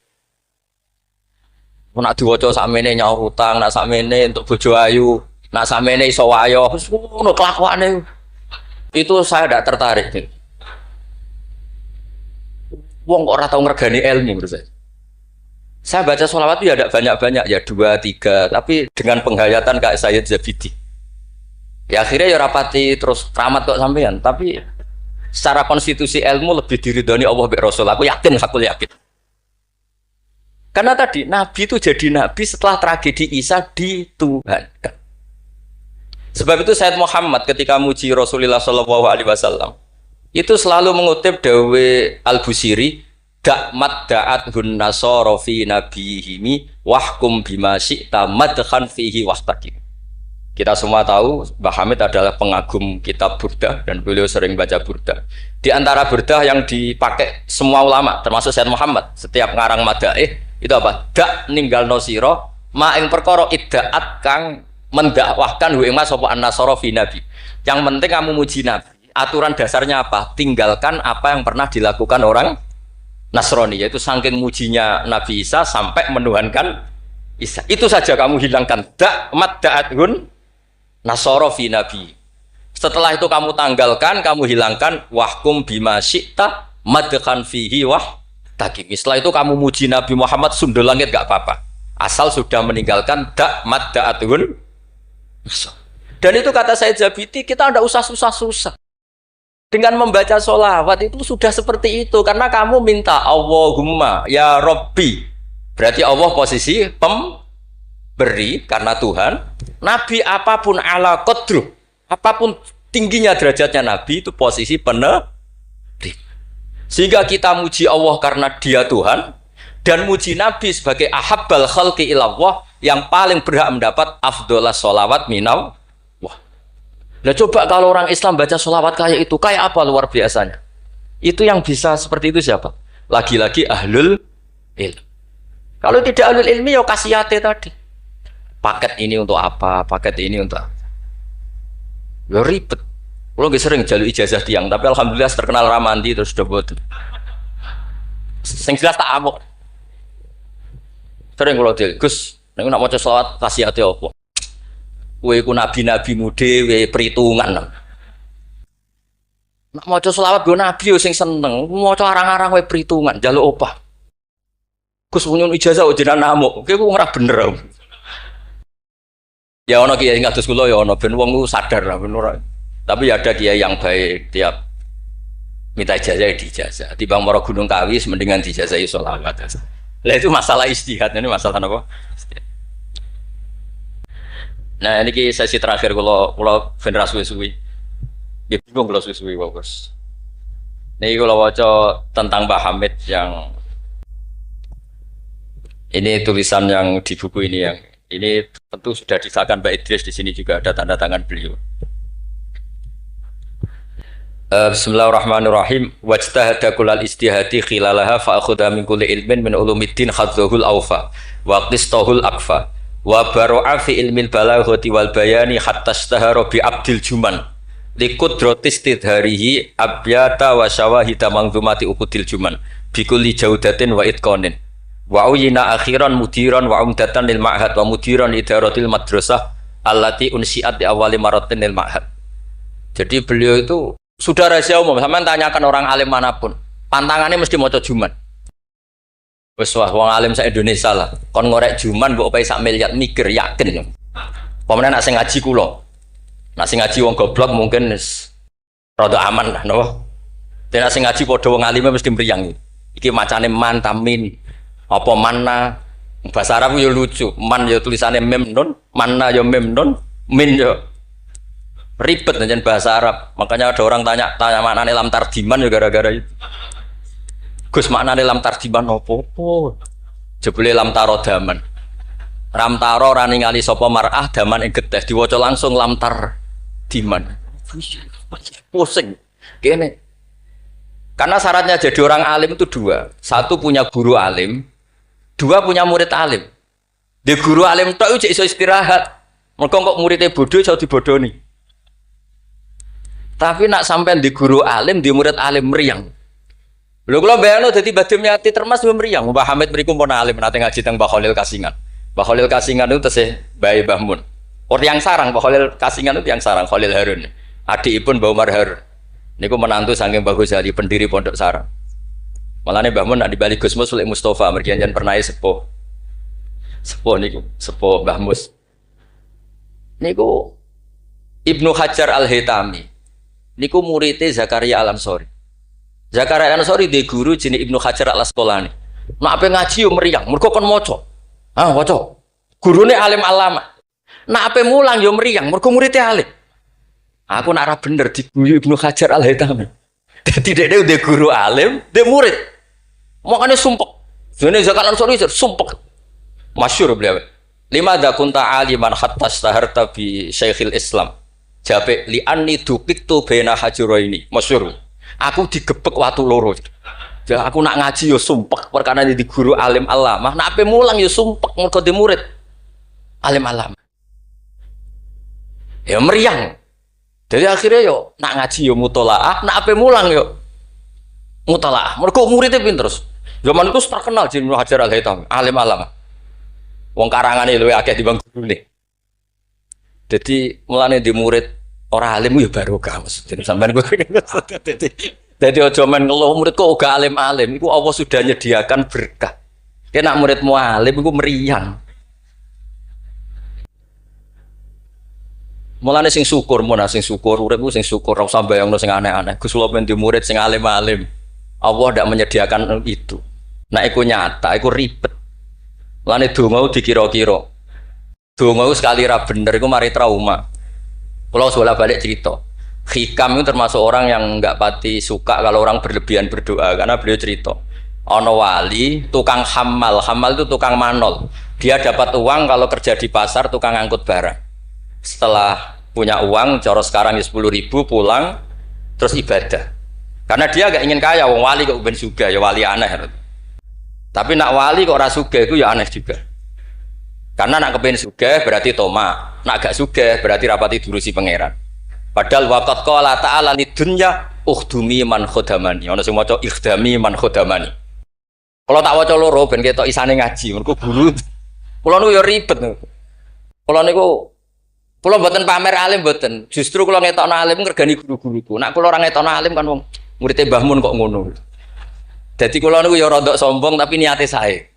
Nak diwaca sakmene nyaur utang, nak sakmene untuk bojo ayu, nak sakmene iso wayo, wis ngono kelakuane. Itu saya tidak tertarik. Wong kok ora tau ngregani ilmu menurut saya. Saya baca sholawat itu ya tidak banyak-banyak, ya 2, 3, tapi dengan penghayatan kayak Sayyid Zabidi. Ya akhirnya ya rapati terus keramat kok sampean, tapi secara konstitusi ilmu lebih diridhoni Allah bi Rasul. Aku yakin. Karena tadi Nabi itu jadi Nabi setelah tragedi Isa dituhankan. Sebab itu Sayyid Muhammad ketika muji Rasulullah SAW itu selalu mengutip dawe Al-Busiri, Da'mat da'at hun nasara fi nabihimi wahkum bima syi'ta madkhan fihi wastaqim. Kita semua tahu Mbah Hamid adalah pengagum kitab Burdah dan beliau sering baca Burdah. Di antara Burdah yang dipakai semua ulama termasuk Sayyid Muhammad setiap ngarang madaih itu apa? Dak ninggal nosiro ma ing perkara iddaat kang mendakwahkan hu ing mas sapa an-nasara fi nabi. Yang penting kamu muji Nabi. Aturan dasarnya apa? Tinggalkan apa yang pernah dilakukan orang Nasrani, yaitu saking mujinya Nabi Isa sampai menuhankan Isa. Itu saja kamu hilangkan. Da'mat da'athun nasara fi nabi. Setelah itu kamu tanggalkan, kamu hilangkan wahkum bima syi'ta madkhan fihi wahtakim. Setelah itu kamu muji Nabi Muhammad sundul langit gak apa-apa. Asal sudah meninggalkan da'mat da'athun. Dan itu kata Sayyid Zabidi, kita tidak usah susah-susah. Dengan membaca sholawat itu sudah seperti itu. Karena kamu minta Allahumma ya Rabbi. Berarti Allah posisi pemberi karena Tuhan. Nabi apapun ala qadru, apapun tingginya derajatnya Nabi itu posisi penerima. Sehingga kita muji Allah karena dia Tuhan. Dan muji Nabi sebagai ahabbal khalqi ilallah yang paling berhak mendapat afdholas sholawat minal. Wah. Nah coba kalau orang Islam baca sholawat kayak itu, kayak apa luar biasanya? Itu yang bisa seperti itu siapa? Lagi-lagi ahlul ilm. Kalau tidak ahlul ilmi ya kasiyate tadi. Paket ini untuk apa? Paket ini untuk apa? Ya ribet. Kalau nggak sering jalur ijazah tiang, tapi alhamdulillah terkenal ramanti terus udah buat. Sing jelas tak amuk. Sering kalau dia, Gus, nek nak maca selawat kasiyate apa? Kowe iku nabi-nabimu dhewe perhitungan. Nak maca selawat go nabi yo sing seneng, maca arang-arang kowe perhitungan, njaluk opah. Gus punyun ijazah jenengan namuk, kowe ku ora bener. Ya ono kiai ngatus kula ya ono ben wong ku sadar lah ben ora. Tapi ya ada kiai yang baik tiap minta ijazah ya dijazah. Timbang mara Gunung Kawi mendingan dijazahi sholawat. Lah itu masalah istihad, ini masalah apa? Nah ini sesi terakhir kalau vendra suwi-suwi. Ya bingung kalau suwi-suwi bagus. Ini kalau baca tentang Mbah Hamid yang ini tulisan yang di buku ini yang ini tentu sudah disahkan Mbak Idris, di sini juga ada tanda tangan beliau. Bismillahirrahmanirrahim. Wajtahada kullal istihadi khilalaha fa akhudha min kulli ilmin min ulumiddin khadzuhul awfa wa qistahul akfa wa baro'a fi ilmil balaghati wal bayani hatta istahara bi abdil juman liqudratis tidharihi abyata wa syawahida manzumati ukudil juman bi kulli jaudatin wa itqanin wa uyina akhiran mudiran wa umdatan lil ma'had wa mudiran idaratil madrasah allati unsiat di awali maratin lil ma'had. Jadi beliau itu sudah rahasia umum, sampean tanyakan orang alim manapun, pantangannya mesti maca juman. Wes wah wong alim sak Indonesia lah, kon ngorek juman mbok opae sak miliar mikir yakin. Pemene nak sing ngaji kula. Nak sing ngaji wong goblok mungkin wis rada aman lah napa. Tapi nak sing ngaji padha wong alime mesti mriyang. Iki macane man tamin. Apa manna? Bahasa Arab yo lucu. Man yo tulisannya mem nun, manna yo mem nun, min yo ribet dengan bahasa Arab. Makanya ada orang tanya maknane lam tardiman ya gara-gara itu. Gus maknane lam tardiman opo? Jebule lam tarodaman. Ram taro ora ningali sapa mar'ah daman ing getih diwaca langsung lam tardiman. Pusing. Kene. Karena syaratnya jadi orang alim itu dua. Satu punya guru alim, dua punya murid alim. Di guru alim tok iso istirahat. Mergo kok muridnya bodoh iso dibodoni. Tapi nak sampai di guru alim, di murid alim meriang. Lho kula bayangno dadi badhe nyati termas meriang. Mbah Hamid mriku pun alim nate ngaji teng Mbah Khalil Kasingan. Mbah Khalil Kasingan itu tesih Bae Mbah Mun. Orang yang sarang Mbah Khalil Kasingan itu yang sarang Khalil Harun. Adikipun Mbah Umar Harun. Niku menantu saking Mbah Ghazali pendiri Pondok Sarang. Malane Mbah Mun nak dibali Gus Mus Sulik Mustofa mergi jan pernah sepuh. Sepuh niku, sepuh Mbah Mus. Niku Ibnu Hajar Al-Haytami. Niku muridnya Zakaria Al-Ansori. Zakaria Al-Ansori di guru jenis Ibnu Hajar Al-Asqalani. Nak ape ngaji yo meriang, mergo kon maca. Ah, waca. Gurune alim alama. Nak ape mulang yo meriang, mergo muridnya alim. Aku nak ora bener diguyu Ibnu Hajar Al-Haytami. Dadi dhekne udah guru alim, dhe murid. Makane sumpek. Dene Zakaria Al-Ansori sumpek. Masyhur beliau. Lima da kunta aliman hatta staharta bi Syekhil Islam. Jape li anni dukiktu bena hajuraini masyhur. Aku digebek watu loro. Ya aku nak ngaji yo sumpek perkara di guru alim alamah. Nak ape mulang yo sumpek mergo di murid alim alamah. Ya meriang. Jadi akhirnya yo nak ngaji yo mutolaah, nak ape mulang yo mutolaah. Mergo muridnya pinter terus. Zaman itu terkenal Ibnu Hajar Al-Haytami, alim alamah. Wong karangane luwih akeh dibanding gurune. Jadi mulane di murid orang alim ya barokah maksudnya sampean gue. Jadi aja men ngeluh murid kok gak alim-alim, iku Allah sudah nyediakan berkah. Kena muridmu alim iku meriang. Mulane sing syukur sing syukur uripku sing syukur ora usah bayangno sing aneh-aneh. Gus kula men di murid sing alim-alim. Allah ndak menyediakan itu. Nah iku nyata, iku ribet. Mulane donga dikira-kira. Donga sekali ra bener iku mari trauma. Kalau soal balik cerita, Hikam itu termasuk orang yang nggak pati suka kalau orang berlebihan berdoa karena beliau cerita, ono wali tukang hamal itu tukang manol. Dia dapat uang kalau kerja di pasar tukang angkut barang. Setelah punya uang, coro sekarang ya 10.000 pulang, terus ibadah. Karena dia gak ingin kaya, wong wali kok ben sugih, ya wali aneh. Tapi nak wali kok ora sugih itu ya aneh juga. Karena nak kepen sugih berarti toma, nak gak sugih berarti rapati durusi pangeran. Padahal waqat qala ta'ala lidunya ukhdumi man khodamani. Ana sing maca ikhdami man khodamani. Kalau tak waca loro ben ketok isane ngaji, mergo guru. Kula niku ya ribet. Kula niku mboten pamer alim mboten. Justru kula ngetokno alim ngregani guru-guruku. Nek kula ora ngetokno alim kan wong murid Mbah Mun kok ngono. Dadi kula niku ya rada sombong tapi niate sae.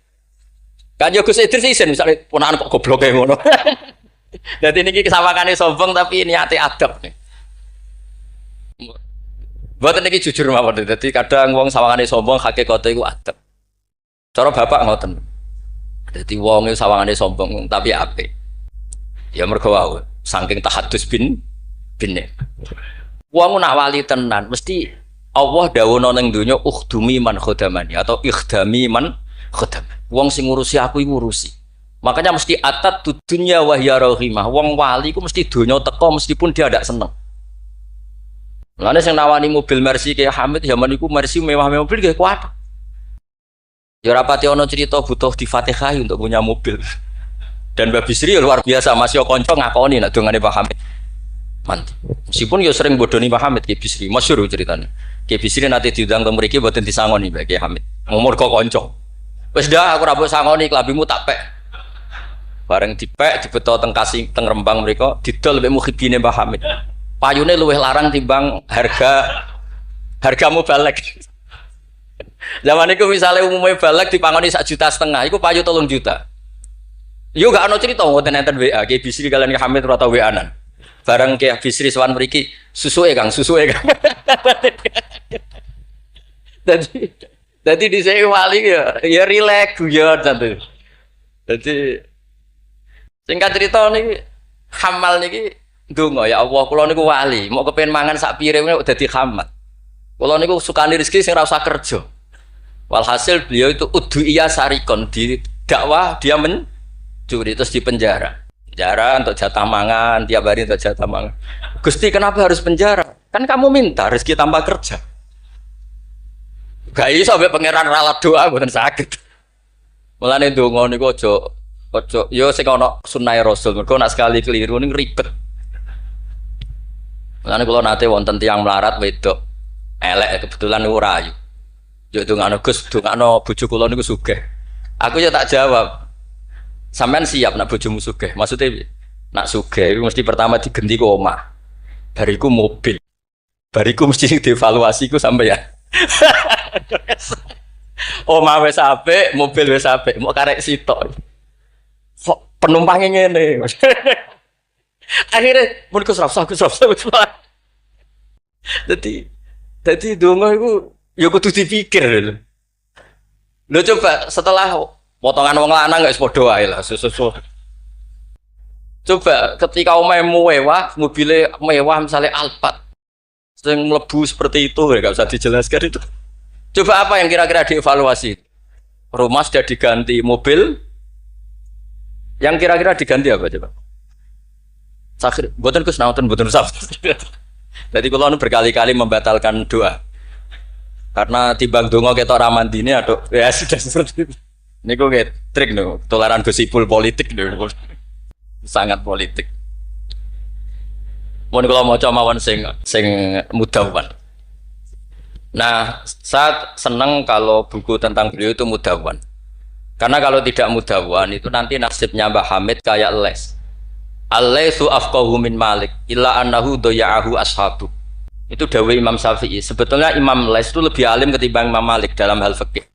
Kan yo Gus Idris isin misale ponakan kok gobloke ngono. Dadi niki kesawakane sombong tapi niate adab nih. Mboten niki jujur mawon. Dadi kadang wong sawangane sombong hakikate iku adab. Cara bapak ngoten. Dadi wong iku sawangane sombong tapi apik. Ya mergo wae saking tahadus bin. Wong nak wali tenan mesti Allah dawuhna ning donya ukhdumi man khodamani atau ikhdami man khodam. Wong sing ngurusi aku iku ngurusi. Makanya mesti atat dunya wa hiya rahimah. Wong wali iku mesti donya teko meskipun dia ndak seneng. Lane sing nawani mobil Mercy kayak Hamid zaman iku Mercy mewah-mewah mobil nggih kuat. Ya rapati ana cerita butuh difatihai untuk punya mobil. Dan Mbak Bisri luar biasa masih konco ngakoni nak dongane Pak Hamid. Mantap. Meskipun yo sering bodoni Pak Hamid Ki Bisri, masyhur ceritanya. Ki Bisri nanti diundang teng mriki mboten disangoni Mbak Ki Hamid. Umur kok konco. Wis dah aku ra mbok sangoni klambimu tak pek. Bareng dipek dibeto teng Kasing teng Rembang mriko didol mbek mukhibine Pak Hamid. Payune luwih larang timbang hargamu balik. Zaman itu misalnya umumnya balik dipangoni 1,5 juta, itu payu 3 juta. Yo gak ono cerita ngoten enten WA, Ki Bisri kalian Ki Hamid ora tau WA-an. Bareng Ki Bisri sowan mriki, susuke Kang. Dadi dhisik wali ya rileks guyon santai. Dadi singkat cerita niki hamal niki ndonga ya Allah kula niku wali, mau kepengin mangan sak piring kok dadi khamat. Kula niku sukani rezeki sing ora usah kerja. Walhasil beliau itu udhuiyah sarikon di dakwah dia mencuri terus di penjara untuk jatah mangan tiap hari untuk jatah mangan. Gusti kenapa harus penjara? Kan kamu minta rezeki tanpa kerja. Gak iso sampai pangeran ralat doa mboten sakit. Mulane ndonga niku aja yo sing ana sunah Rasul mergo nek sekali keliru niku ribet. Mulane kula nate wonten tiyang melarat wedok elek kebetulan niku rayu. Yo dongano Gus, dongano bojo kula niku sugih. Aku ya tak jawab. Sampean siap nak bojomu sugih? Maksudnya nak sugih iku mesti pertama digenti ku omah. Bariku mobil. Bariku mesti dievaluasi ku sampean. Omah wis apik, mobil wis apik, mau karek sitok. Kok penumpangnya ngene. Akhirnya mun Gus Rafsah. Dadi donga iku ya kudu dipikir lho. Lho coba setelah potongan wong lanang gak padha wae lah susu. Coba ketika omahmu mewah, mobilnya mewah misalnya Alphard sing mlebu seperti itu gak usah dijelaskan itu. Coba apa yang kira-kira dievaluasi? Rumah sudah diganti, mobil yang kira-kira diganti apa coba? Sakhir, mboten Gus nauten mboten usah. Jadi kula berkali-kali membatalkan doa. Karena timbang donga ketok ra mandine aduh ya sudah seperti itu. Niku nggih trik no, toleran gosipul politik lho. Sangat politik. Mun kula maca mawon sing mudawwan. Nah, saya senang kalau buku tentang beliau itu mudawwan. Karena kalau tidak mudawwan itu nanti nasibnya Mbah Hamid kayak les. Al-laitsu afqahu min Malik illa annahu daya'ahu ashabu. Itu dawai Imam Syafi'i. Sebetulnya Imam Les itu lebih alim ketimbang Imam Malik dalam hal fikih.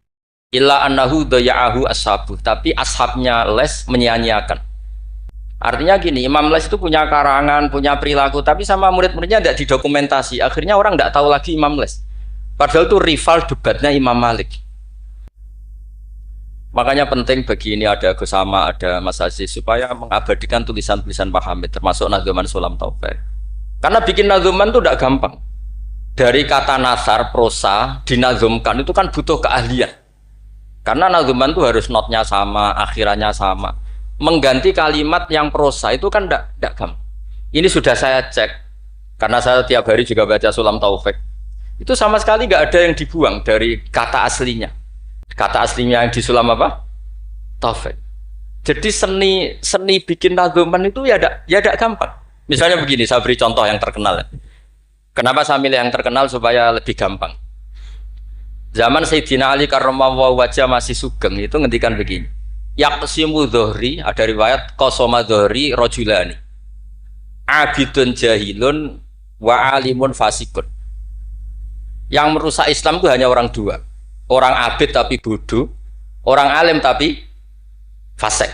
Illa annahu daya'ahu ashabu. Tapi ashabnya Les menyia-nyiakan. Artinya gini, Imam Les itu punya karangan, punya perilaku, tapi sama murid-muridnya tidak didokumentasi. Akhirnya orang tidak tahu lagi Imam Les. Padahal itu rival debatnya Imam Malik. Makanya penting bagi ini ada Gus Sama, ada Mas Aziz supaya mengabadikan tulisan-tulisan Pak Hamid termasuk Nadzuman Sulam Taufik. Karena bikin nadzuman itu tidak gampang. Dari kata nasar, prosa, dinazumkan itu kan butuh keahlian. Karena nadzuman itu harus notnya sama, akhirannya sama. Mengganti kalimat yang prosa itu kan tidak gampang. Ini sudah saya cek karena saya tiap hari juga baca Sulam Taufik. Itu sama sekali nggak ada yang dibuang dari kata aslinya. Kata aslinya yang di Sulam apa? Taufik. Jadi seni bikin nadzuman itu ya tidak gampang. Misalnya begini, saya beri contoh yang terkenal. Kenapa saya milih yang terkenal supaya lebih gampang? Zaman Sayyidina Ali karramallahu wajah masih sugeng itu ngendikan begini. Yaqsimu dhuhri, ada riwayat qasama dhuhri rajulani. Abidun jahilun wa alimun fasikun. Yang merusak Islam itu hanya orang dua. Orang abid tapi bodoh, orang alim tapi fasik.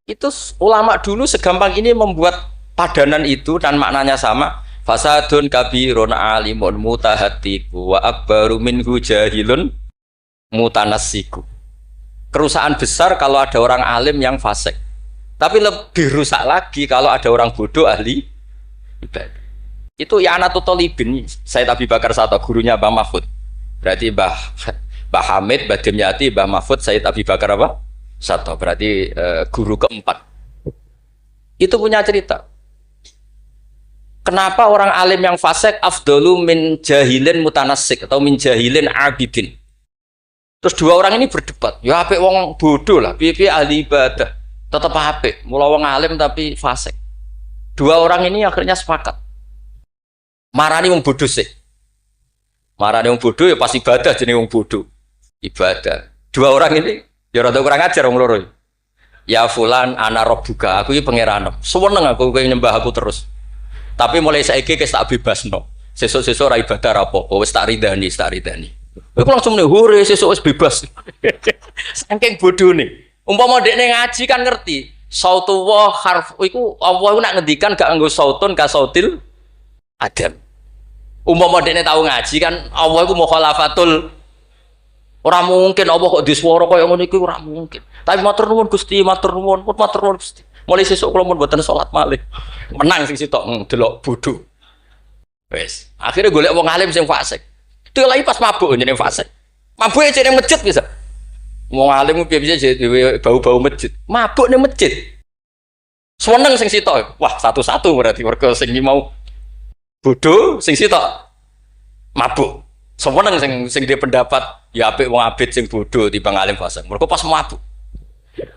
Itu ulama dulu segampang ini membuat padanan itu dan maknanya sama. Fasadun kabirun alimun mutahatiku wa akbaru minhu jahilun mutanassiku. Kerusakan besar kalau ada orang alim yang fasik. Tapi lebih rusak lagi kalau ada orang bodoh ahli ibadah. Itu I'anatul Thalibin, Said Abi Bakar Sato, gurunya Mbah Mahfud. Berarti Mbah Hamid, Mbah Dimyati, Mbah Mahfud, Said Abi Bakar apa? Sato. Berarti guru keempat. Itu punya cerita. Kenapa orang alim yang fasik afdalu min jahilin mutanassik atau min jahilin abidin? Terus dua orang ini berdebat. Ya apik wong bodoh lah, piye ahli ibadah. Tetap apik, mula wong alim tapi fasik. Dua orang ini akhirnya sepakat. Marani wong bodoh sih. Marani wong bodoh ya pasti ibadah jenenge wong bodoh. Ibadah. Dua orang ini ya rada kurang ajar wong loro. Ya fulan ana rabbuka, aku iki pangeran. Seneng aku kowe nyembah aku terus. Tapi mulai saiki wis tak bebasno. Sesuk-sesuk ora ibadah apa-apa, wis tak ridani. Aku langsung nih, hore sesuk wis bebas. Saking bodone. Umpama dekne ngaji kan ngerti. Sautu wa harf iku Allah nak ngendikan gak nganggo sautun ka sautil adam. Umpama dekne tau ngaji kan Allah iku mukhalafatul. Ora mungkin Allah kok diswara kaya ngono iki ora mungkin. Tapi matur nuwun Gusti, matur nuwun Gusti. Mulai sesuk kula mun mboten salat malih. Menang sing sitok delok bodho. Wis, akhirnya golek wong alim sing fasik. Delok pas mabuk jenenge fasik. Mabuke jenenge masjid bisa. Wong alim piye-piye dhewe bau-bau masjid. Mabuk ning masjid. Seneng sing sitok. Wah, satu-satu berarti mergo sing mau bodho sing sitok mabuk. Seneng sing dia pendapat ya apik wong abid sing bodho timbang alim fasik. Mergo pas mabuk.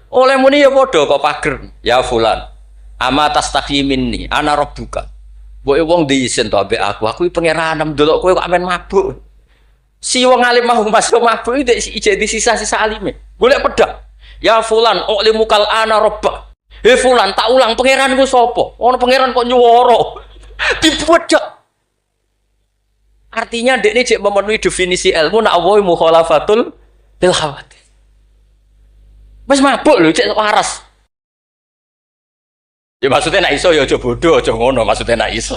Oleh muni ya padha kok pager. Ya fulan. Ama tastaqi minni ana rabbuka. Mbok wong diisin to ambek aku iki pangeran ndelok kowe kok amen mabuk. Si wong alim mau masuk mabuk iki jadi sisa-sisa alime. Golek pedang. Ya fulan ulimukal ana rabbak. He fulan tak ulang pangeranku sapa? Ono pangeran kok nyuwara. Dibedhek. Artinya dekne cek memenuhi definisi ilmu nak wa mukhalafatul lil khawatir. Wis mabuk lho cek waras. Ya maksudnya nak iso ya aja bodoh, aja ngono, maksudnya nak iso.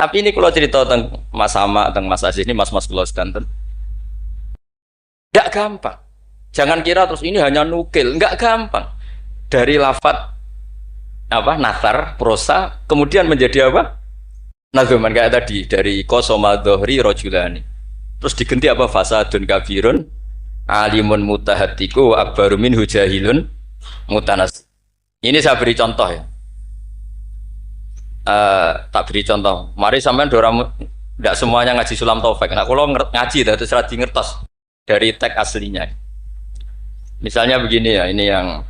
Tapi ini kalau cerita tentang Mas Sama, tentang Mas Aziz ini mas-mas kula sedanten. Enggak gampang. Jangan kira terus ini hanya nukil, enggak gampang. Dari lafadz apa? Nathar, prosa, kemudian menjadi apa? Nadzuman kayak tadi dari qasama dhuhri rajulani. Terus diganti apa? Fasadun kabirun alimun mutahatiku akbaru minhu jahilun mutanas. Ini saya beri contoh ya. Tak beri contoh. Mari sampean dorang tidak semuanya ngaji Sulam Taufik. Nah, kalau ngaji terus radi ngertos dari teks aslinya. Misalnya begini ya, ini yang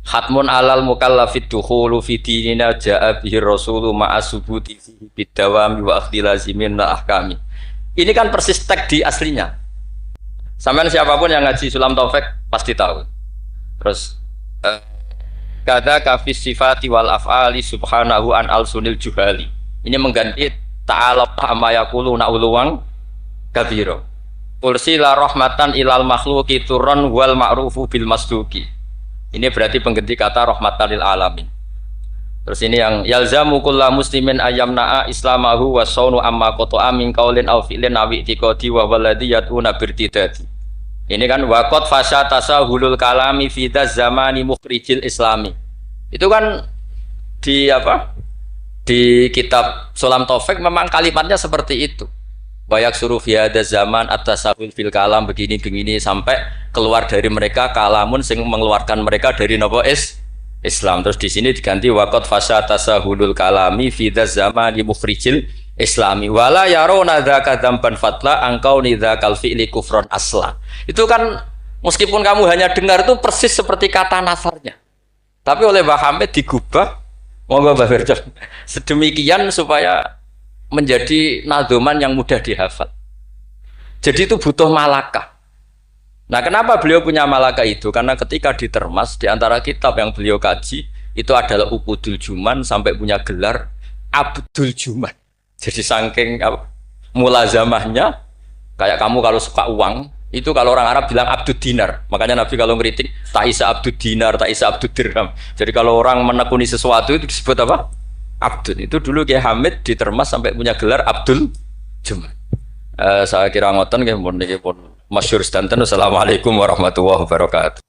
hatmun alal mukallafid dukhulu fi dinina ja'a bihi rasulu ma'asubuti fihi bidawami wa akhdhi lazimin la ahkami. Ini kan persis teks di aslinya. Sampean siapapun yang ngaji Sulam Taufik pasti tahu. Terus kada kafis sifati wal af'ali subhanahu an al-sunil juhali. Ini mengganti ta'ala amma yaqulu na'uluwang kabiro. Ursila rahmatan ilal makhluqi turran wal ma'rufu bil masduki. Ini berarti pengganti kata rahmatan lil alamin. Terus ini yang yalzamu kullu muslimin ayyamna'a islamahu wa saunu amma qata'a min qaulin aw fi'lin aw i'tiqadi wa walladhi yatuna birtidati. Ini kan waqad fasya tasahulul kalami fi zamani mukhrijil islami. Itu kan di apa? Di kitab Sulam Taufik memang kalimatnya seperti itu. Wayak suruh fi hadzal zaman at-tasawul fil kalam begini sampai keluar dari mereka kalamun sing mengeluarkan mereka dari nopo Islam. Terus di sini diganti waqad fasa tasahulul kalami fi dzal zamani mukhrijil islami wala yarona dzaka dzamban fatla angkau nidzakal fi'li kufron asla. Itu kan meskipun kamu hanya dengar itu persis seperti kata nasarnya. Tapi oleh Mbah Hamid digubah, monggo Mbah Firdaus, sedemikian supaya menjadi nadoman yang mudah dihafal. Jadi itu butuh malakah. Nah, kenapa beliau punya malakah itu? Karena ketika ditermas di antara kitab yang beliau kaji itu adalah Uqudul Juman sampai punya gelar Abdul Juman. Jadi saking mulazamahnya kayak kamu kalau suka uang itu kalau orang Arab bilang Abdud Dinar. Makanya Nabi kalau ngeritik Ta'isa Abdud Dinar, Ta'isa Abdud Dirham. Jadi kalau orang menekuni sesuatu itu disebut apa? Abdul. Itu dulu Kiai Hamid ditermas sampai punya gelar Abdul Juman. Saya kira ngoten nggih pun masyhur sedanten. Assalamualaikum warahmatullahi wabarakatuh.